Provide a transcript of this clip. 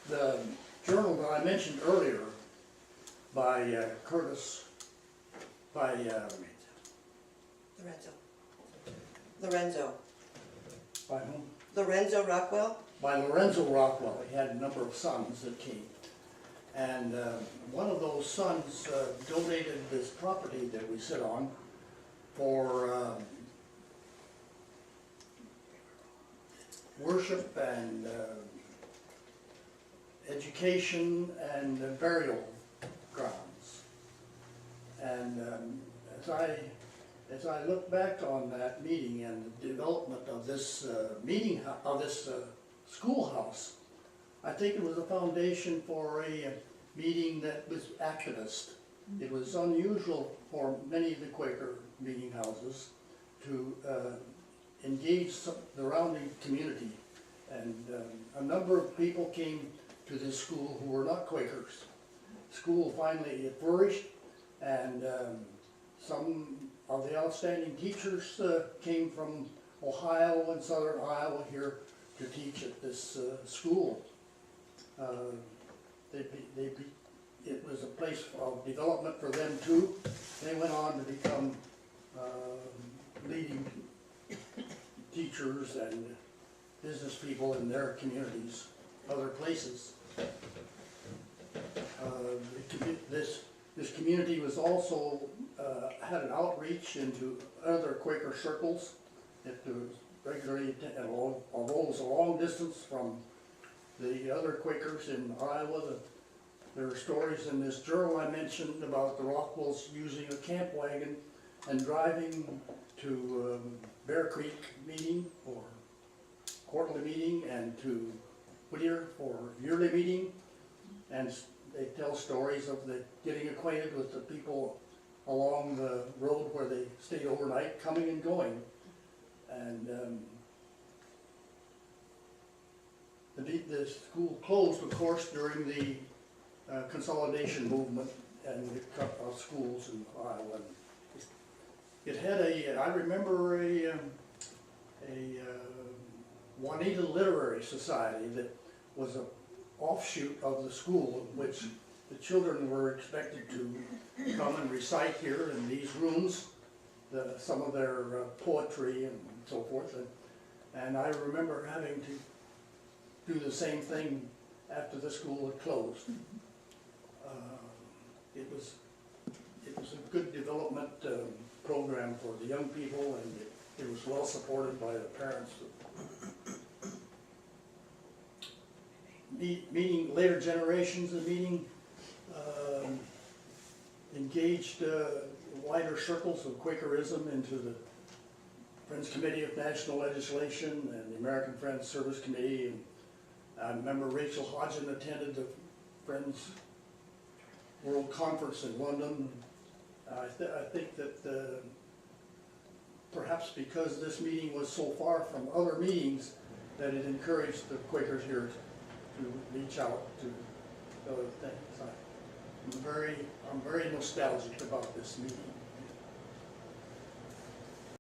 The journal that I mentioned earlier by Curtis, by Lorenzo whom? Lorenzo Rockwell. By Lorenzo Rockwell. He had a number of sons that came. And one of those sons donated this property that we sit on for worship and education and burial grounds. And as I look back on that meeting and the development of this schoolhouse, I think it was a foundation for a meeting that was activist. It was unusual for many of the Quaker meeting houses to engage the surrounding community. And a number of people came to this school who were not Quakers. School finally flourished, and some of the outstanding teachers came from Ohio and southern Iowa here to teach at this school. It was a place of development for them too. They went on to become leading teachers and business people in their communities, other places. This community was also had an outreach into other Quaker circles. It was regularly, although it was a long distance from the other Quakers in Iowa. There are stories in this journal I mentioned about the Rockwells using a camp wagon and driving to Bear Creek meeting or quarterly meeting, and to Whittier for yearly meeting. And they tell stories of getting acquainted with the people along the road where they stayed overnight, coming and going. And the school closed, of course, during the consolidation movement and the cut of schools in Iowa. It had I remember a Juanita Literary Society that was an offshoot of the school, in which the children were expected to come and recite here in these rooms some of their poetry and so forth. And I remember having to do the same thing after the school had closed. It was a good development program for the young people, and it was well supported by the parents. Meeting later generations of meeting engaged wider circles of Quakerism into the Friends Committee of National Legislation and the American Friends Service Committee. And I remember Rachel Hodgin attended the Friends World Conference in London. I think that perhaps because this meeting was so far from other meetings, that it encouraged the Quakers here to reach out to other things. I'm very nostalgic about this meeting.